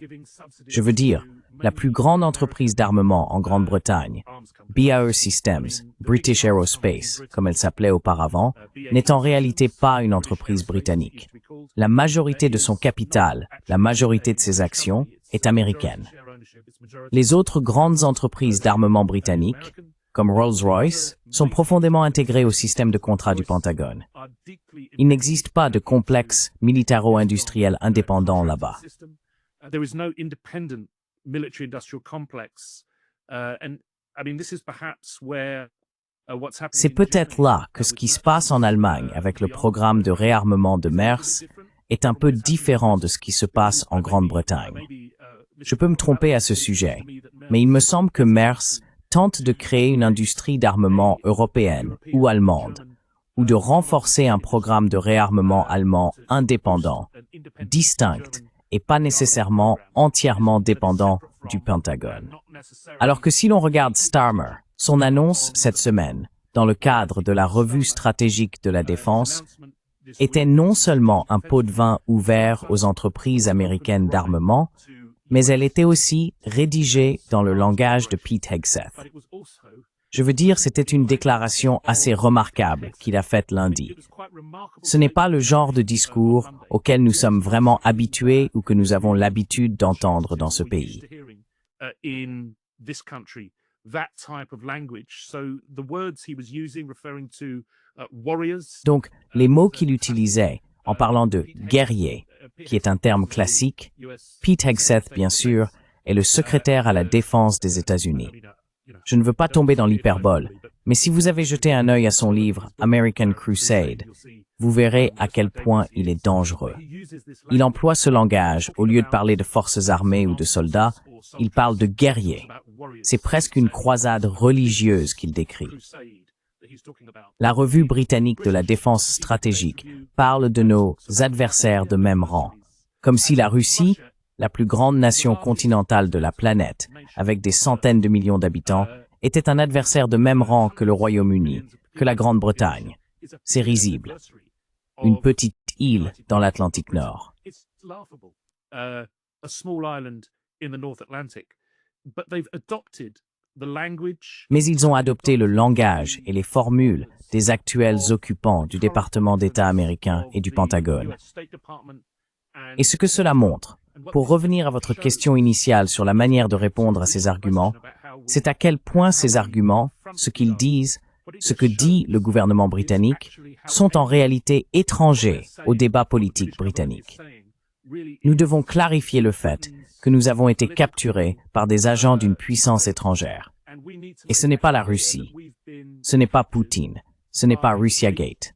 [SPEAKER 1] Je veux dire, la plus grande entreprise d'armement en Grande-Bretagne, BAE Systems, British Aerospace, comme elle s'appelait auparavant, n'est en réalité pas une entreprise britannique. La majorité de son capital, la majorité de ses actions, est américaine. Les autres grandes entreprises d'armement britanniques, comme Rolls-Royce, sont profondément intégrées au système de contrat du Pentagone. Il n'existe pas de complexe militaro-industriel indépendant là-bas. C'est peut-être là que ce qui se passe en Allemagne avec le programme de réarmement de Mers est un peu différent de ce qui se passe en Grande-Bretagne. Je peux me tromper à ce sujet, mais il me semble que Mers tente de créer une industrie d'armement européenne ou allemande, ou de renforcer un programme de réarmement allemand indépendant, distinct, et pas nécessairement entièrement dépendant du Pentagone. Alors que si l'on regarde Starmer, son annonce cette semaine, dans le cadre de la revue stratégique de la défense, était non seulement un pot de vin ouvert aux entreprises américaines d'armement, mais elle était aussi rédigée dans le langage de Pete Hegseth. Je veux dire, c'était une déclaration assez remarquable qu'il a faite lundi. Ce n'est pas le genre de discours auquel nous sommes vraiment habitués ou que nous avons l'habitude d'entendre dans ce pays. Donc, les mots qu'il utilisait en parlant de « guerrier », qui est un terme classique, Pete Hegseth, bien sûr, est le secrétaire à la défense des États-Unis. Je ne veux pas tomber dans l'hyperbole, mais si vous avez jeté un œil à son livre « American Crusade », vous verrez à quel point il est dangereux. Il emploie ce langage, au lieu de parler de forces armées ou de soldats, il parle de guerriers. C'est presque une croisade religieuse qu'il décrit. La revue britannique de la défense stratégique parle de nos adversaires de même rang, comme si la Russie, la plus grande nation continentale de la planète, avec des centaines de millions d'habitants, était un adversaire de même rang que le Royaume-Uni, que la Grande-Bretagne. C'est risible. Une petite île dans l'Atlantique Nord. Mais ils ont adopté le langage et les formules des actuels occupants du département d'État américain et du Pentagone. Et ce que cela montre, pour revenir à votre question initiale sur la manière de répondre à ces arguments, c'est à quel point ces arguments, ce qu'ils disent, ce que dit le gouvernement britannique, sont en réalité étrangers au débat politique britannique. Nous devons clarifier le fait que nous avons été capturés par des agents d'une puissance étrangère. Et ce n'est pas la Russie, ce n'est pas Poutine, ce n'est pas Russiagate.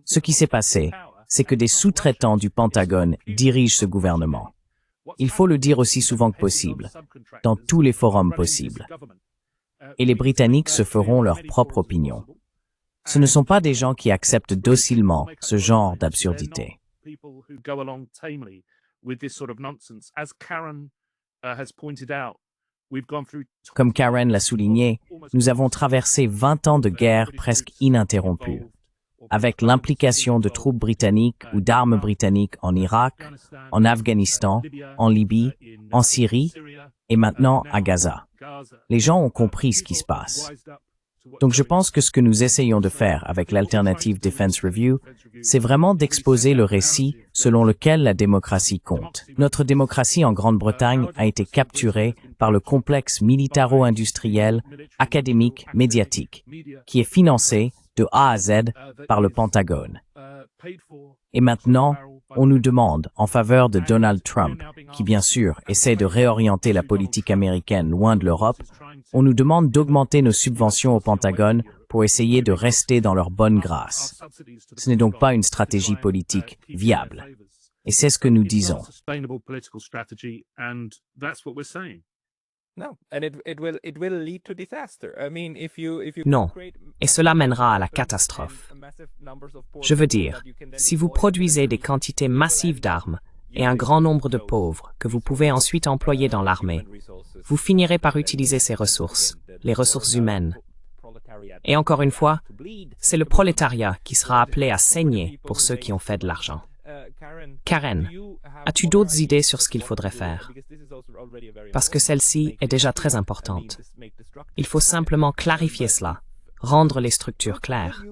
[SPEAKER 1] Ce qui s'est passé, c'est que des sous-traitants du Pentagone dirigent ce gouvernement. Il faut le dire aussi souvent que possible, dans tous les forums possibles. Et les Britanniques se feront leur propre opinion. Ce ne sont pas des gens qui acceptent docilement ce genre d'absurdité. Comme Karen l'a souligné, nous avons traversé 20 ans de guerre presque ininterrompue, avec l'implication de troupes britanniques ou d'armes britanniques en Irak, en Afghanistan, en Libye, en Syrie et maintenant à Gaza. Les gens ont compris ce qui se passe. Donc je pense que ce que nous essayons de faire avec l'Alternative Defense Review, c'est vraiment d'exposer le récit selon lequel la démocratie compte. Notre démocratie en Grande-Bretagne a été capturée par le complexe militaro-industriel, académique, médiatique, qui est financé de A à Z par le Pentagone. Et maintenant, on nous demande, en faveur de Donald Trump, qui bien sûr essaie de réorienter la politique américaine loin de l'Europe, on nous demande d'augmenter nos subventions au Pentagone pour essayer de rester dans leur bonne grâce. Ce n'est donc pas une stratégie politique viable. Et c'est ce que nous disons.
[SPEAKER 2] Non, et cela mènera à la catastrophe. Je veux dire, si vous produisez des quantités massives d'armes et un grand nombre de pauvres que vous pouvez ensuite employer dans l'armée, vous finirez par utiliser ces ressources, les ressources humaines. Et encore une fois, c'est le prolétariat qui sera appelé à saigner pour ceux qui ont fait de l'argent. Karen, as-tu d'autres idées sur ce qu'il faudrait faire? Parce que celle-ci est déjà très importante. Il faut simplement clarifier cela, rendre les structures claires.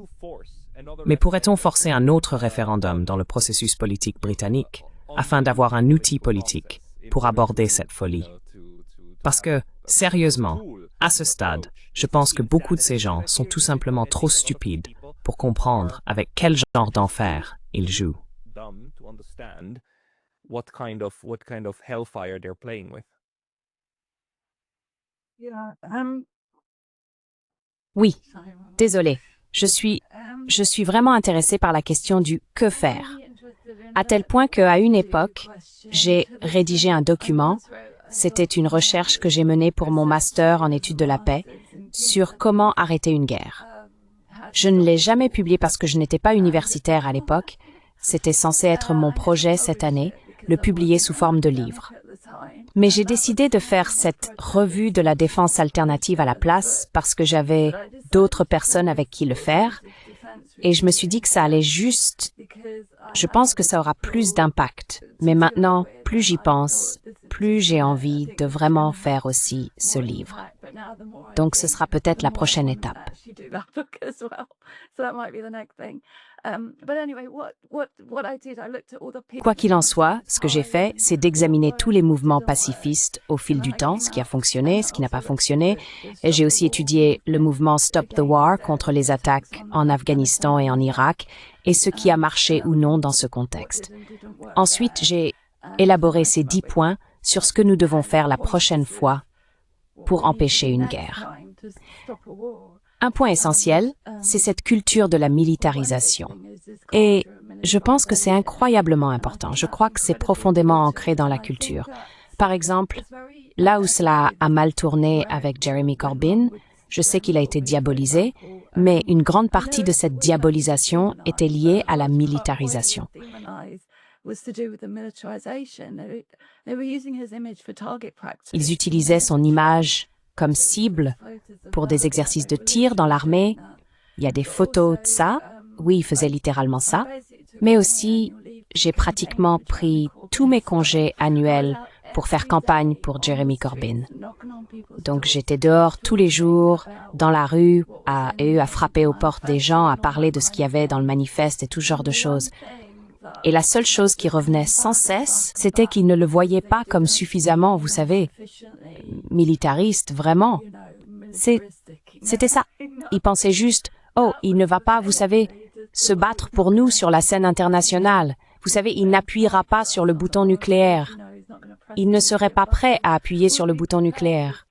[SPEAKER 2] Mais pourrait-on forcer un autre référendum dans le processus politique britannique afin d'avoir un outil politique pour aborder cette folie? Parce que, sérieusement, à ce stade, je pense que beaucoup de ces gens sont tout simplement trop stupides pour comprendre avec quel genre d'enfer ils jouent.
[SPEAKER 4] Oui, désolée. Je suis vraiment intéressée par la question du « que faire ?» à tel point qu'à une époque, j'ai rédigé un document, c'était une recherche que j'ai menée pour mon master en études de la paix, sur comment arrêter une guerre. Je ne l'ai jamais publié parce que je n'étais pas universitaire à l'époque, c'était censé être mon projet cette année, le publier sous forme de livre. Mais j'ai décidé de faire cette revue de la défense alternative à la place parce que j'avais d'autres personnes avec qui le faire et je me suis dit que ça allait juste, je pense que ça aura plus d'impact. Mais maintenant, plus j'y pense, plus j'ai envie de vraiment faire aussi ce livre. Donc ce sera peut-être la prochaine étape. Quoi qu'il en soit, ce que j'ai fait, c'est d'examiner tous les mouvements pacifistes au fil du temps, ce qui a fonctionné, ce qui n'a pas fonctionné. Et j'ai aussi étudié le mouvement Stop the War contre les attaques en Afghanistan et en Irak, et ce qui a marché ou non dans ce contexte. Ensuite, j'ai élaboré ces 10 points sur ce que nous devons faire la prochaine fois pour empêcher une guerre. Un point essentiel, c'est cette culture de la militarisation. Et je pense que c'est incroyablement important. Je crois que c'est profondément ancré dans la culture. Par exemple, là où cela a mal tourné avec Jeremy Corbyn, je sais qu'il a été diabolisé, mais une grande partie de cette diabolisation était liée à la militarisation. Ils utilisaient son image comme cible pour des exercices de tir dans l'armée. Il y a des photos de ça. Oui, il faisait littéralement ça. Mais aussi, j'ai pratiquement pris tous mes congés annuels pour faire campagne pour Jeremy Corbyn. Donc j'étais dehors tous les jours, dans la rue, à frapper aux portes des gens, à parler de ce qu'il y avait dans le manifeste et tout genre de choses. Et la seule chose qui revenait sans cesse, c'était qu'ils ne le voyaient pas comme suffisamment, vous savez, militariste, vraiment. C'était ça. Ils pensaient juste, oh, il ne va pas, vous savez, se battre pour nous sur la scène internationale. Vous savez, il n'appuiera pas sur le bouton nucléaire. Il ne serait pas prêt à appuyer sur le bouton nucléaire.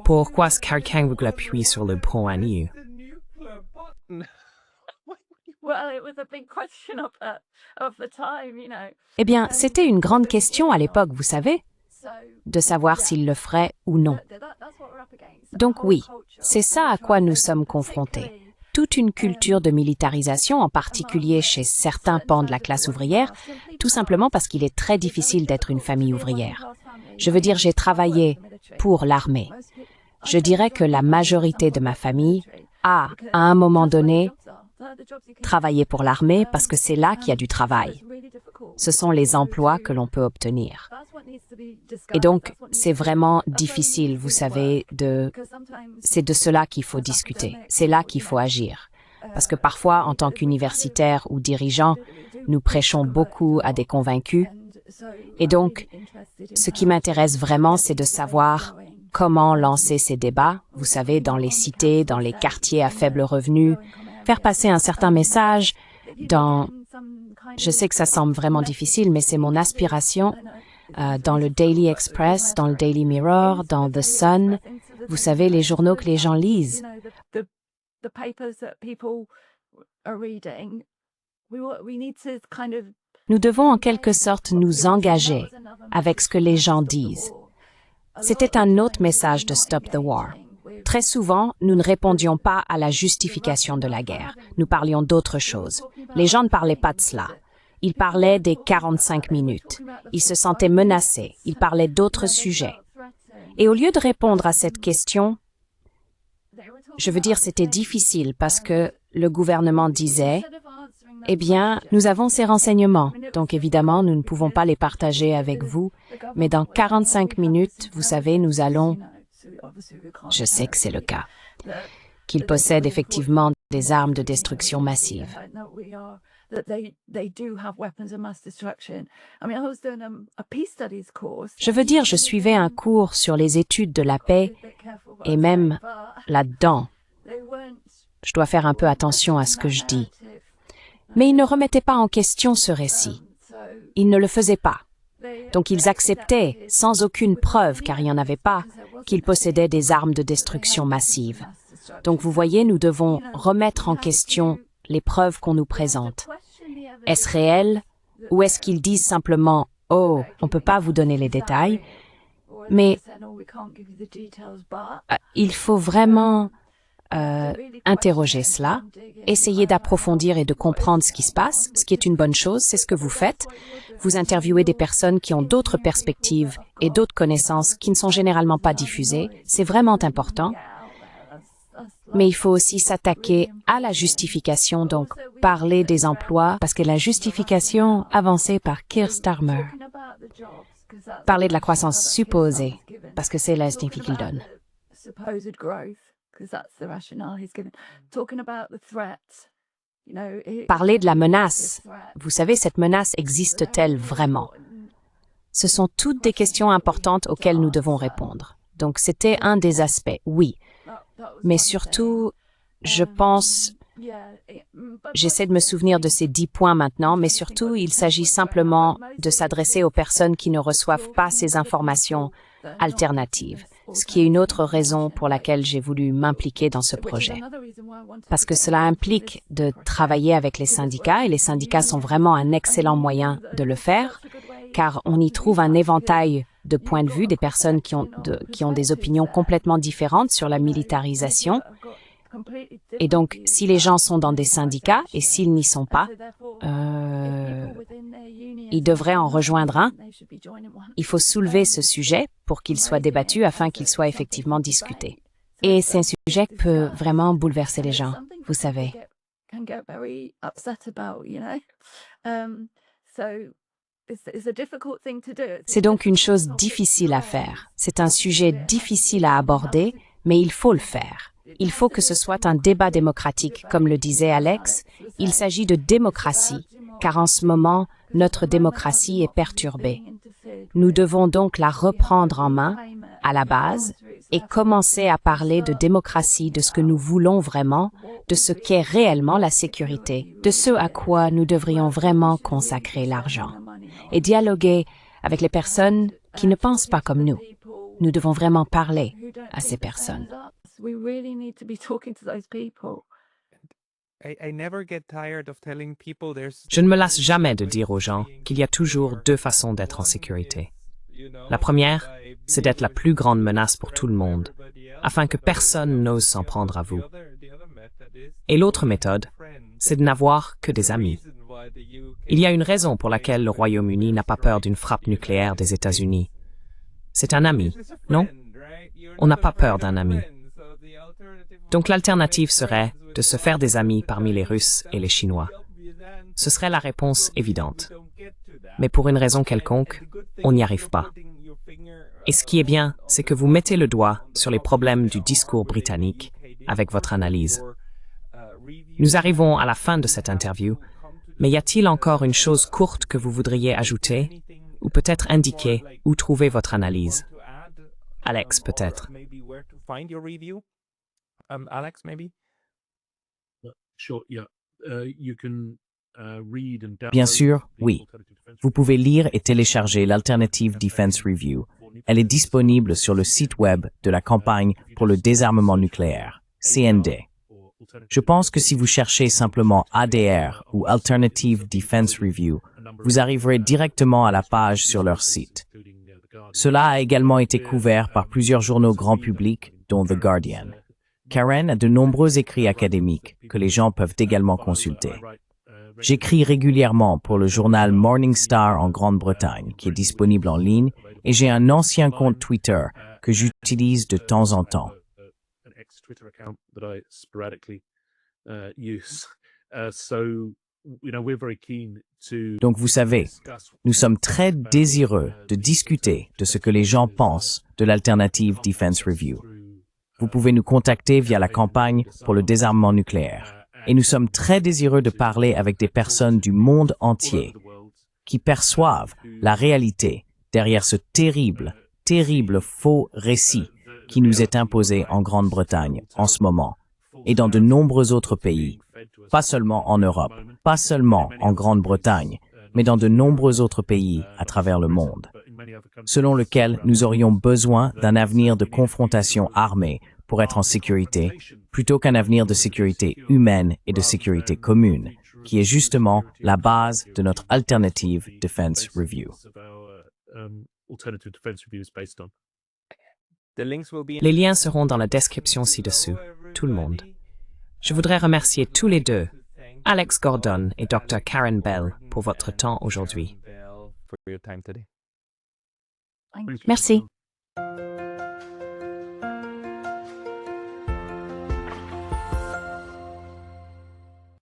[SPEAKER 2] Pourquoi est-ce que quelqu'un veut appuyer sur le bouton nu?
[SPEAKER 4] Eh bien, c'était une grande question à l'époque, vous savez, de savoir s'il le ferait ou non. Donc oui, c'est ça à quoi nous sommes confrontés. Toute une culture de militarisation, en particulier chez certains pans de la classe ouvrière, tout simplement parce qu'il est très difficile d'être une famille ouvrière. Je veux dire, j'ai travaillé pour l'armée. Je dirais que la majorité de ma famille a, à un moment donné, travaillé pour l'armée parce que c'est là qu'il y a du travail. Ce sont les emplois que l'on peut obtenir. Et donc, c'est vraiment difficile, vous savez, c'est de cela qu'il faut discuter. C'est là qu'il faut agir. Parce que parfois, en tant qu'universitaire ou dirigeant, nous prêchons beaucoup à des convaincus Et donc, ce qui m'intéresse vraiment, c'est de savoir comment lancer ces débats, vous savez, dans les cités, dans les quartiers à faible revenu, faire passer un certain message dans... Je sais que ça semble vraiment difficile, mais c'est mon aspiration dans le Daily Express, dans le Daily Mirror, dans The Sun, vous savez, les journaux que les gens lisent. Nous devons en quelque sorte nous engager avec ce que les gens disent. C'était un autre message de Stop the War. Très souvent, nous ne répondions pas à la justification de la guerre. Nous parlions d'autre chose. Les gens ne parlaient pas de cela. Ils parlaient des 45 minutes. Ils se sentaient menacés. Ils parlaient d'autres sujets. Et au lieu de répondre à cette question, je veux dire, c'était difficile parce que le gouvernement disait « Eh bien, nous avons ces renseignements, donc évidemment, nous ne pouvons pas les partager avec vous, mais dans 45 minutes, vous savez, nous allons... » Je sais que c'est le cas, qu'ils possèdent effectivement des armes de destruction massive. Je veux dire, je suivais un cours sur les études de la paix et même là-dedans, je dois faire un peu attention à ce que je dis. Mais ils ne remettaient pas en question ce récit. Ils ne le faisaient pas. Donc ils acceptaient, sans aucune preuve, car il n'y en avait pas, qu'ils possédaient des armes de destruction massive. Donc vous voyez, nous devons remettre en question les preuves qu'on nous présente. Est-ce réel ou est-ce qu'ils disent simplement « Oh, on ne peut pas vous donner les détails », mais il faut vraiment interroger cela, essayer d'approfondir et de comprendre ce qui se passe, ce qui est une bonne chose, c'est ce que vous faites. Vous interviewez des personnes qui ont d'autres perspectives et d'autres connaissances qui ne sont généralement pas diffusées. C'est vraiment important. Mais il faut aussi s'attaquer à la justification, donc parler des emplois, parce que la justification avancée par Keir Starmer, parler de la croissance supposée, parce que c'est la signification qu'il donne. Parler de la menace. Vous savez, cette menace existe-t-elle vraiment? Ce sont toutes des questions importantes auxquelles nous devons répondre. Donc, c'était un des aspects, oui. Mais surtout, je pense, j'essaie de me souvenir de ces 10 points maintenant, mais surtout, il s'agit simplement de s'adresser aux personnes qui ne reçoivent pas ces informations alternatives, ce qui est une autre raison pour laquelle j'ai voulu m'impliquer dans ce projet. Parce que cela implique de travailler avec les syndicats, et les syndicats sont vraiment un excellent moyen de le faire, car on y trouve un éventail de points de vue, des personnes qui ont des opinions complètement différentes sur la militarisation. Et donc, si les gens sont dans des syndicats, et s'ils n'y sont pas, ils devraient en rejoindre un. Il faut soulever ce sujet pour qu'il soit débattu afin qu'il soit effectivement discuté. Et c'est un sujet qui peut vraiment bouleverser les gens, vous savez. C'est donc une chose difficile à faire. C'est un sujet difficile à aborder, mais il faut le faire. Il faut que ce soit un débat démocratique, comme le disait Alex. Il s'agit de démocratie, car en ce moment, notre démocratie est perturbée. Nous devons donc la reprendre en main, à la base, et commencer à parler de démocratie, de ce que nous voulons vraiment, de ce qu'est réellement la sécurité, de ce à quoi nous devrions vraiment consacrer l'argent, et dialoguer avec les personnes qui ne pensent pas comme nous. Nous devons vraiment parler à ces personnes.
[SPEAKER 2] Je ne me lasse jamais de dire aux gens qu'il y a toujours 2 façons d'être en sécurité. La première, c'est d'être la plus grande menace pour tout le monde, afin que personne n'ose s'en prendre à vous. Et l'autre méthode, c'est de n'avoir que des amis. Il y a une raison pour laquelle le Royaume-Uni n'a pas peur d'une frappe nucléaire des États-Unis. C'est un ami, non? On n'a pas peur d'un ami. Donc l'alternative serait de se faire des amis parmi les Russes et les Chinois. Ce serait la réponse évidente. Mais pour une raison quelconque, on n'y arrive pas. Et ce qui est bien, c'est que vous mettez le doigt sur les problèmes du discours britannique avec votre analyse. Nous arrivons à la fin de cette interview, mais y a-t-il encore une chose courte que vous voudriez ajouter ou peut-être indiquer où trouver votre analyse. Alex, peut-être.
[SPEAKER 3] Alex, maybe?
[SPEAKER 5] Sure, yeah. You can read and
[SPEAKER 1] Bien
[SPEAKER 5] download
[SPEAKER 1] sûr,
[SPEAKER 5] the
[SPEAKER 1] oui.
[SPEAKER 5] Alternative Defense
[SPEAKER 1] Vous pouvez lire et télécharger l'Alternative Defense Review. Elle est disponible sur le site web de la campagne pour le désarmement nucléaire, CND. Je pense que si vous cherchez simplement ADR ou Alternative Defense Review, vous arriverez directement à la page sur leur site. Cela a également été couvert par plusieurs journaux grand public, dont The Guardian. Karen a de nombreux écrits académiques que les gens peuvent également consulter. J'écris régulièrement pour le journal Morning Star en Grande-Bretagne, qui est disponible en ligne, et j'ai un ancien compte Twitter que j'utilise de temps en temps. Donc vous savez, nous sommes très désireux de discuter de ce que les gens pensent de l'Alternative Defense Review. Vous pouvez nous contacter via la campagne pour le désarmement nucléaire. Et nous sommes très désireux de parler avec des personnes du monde entier qui perçoivent la réalité derrière ce terrible, terrible faux récit qui nous est imposé en Grande-Bretagne en ce moment et dans de nombreux autres pays, pas seulement en Europe, pas seulement en Grande-Bretagne, mais dans de nombreux autres pays à travers le monde, selon lequel nous aurions besoin d'un avenir de confrontation armée pour être en sécurité, plutôt qu'un avenir de sécurité humaine et de sécurité commune, qui est justement la base de notre Alternative Defense Review.
[SPEAKER 2] Les liens seront dans la description ci-dessous, tout le monde. Je voudrais remercier tous les deux, Alex Gordon et Dr. Karen Bell, pour votre temps aujourd'hui.
[SPEAKER 4] Merci.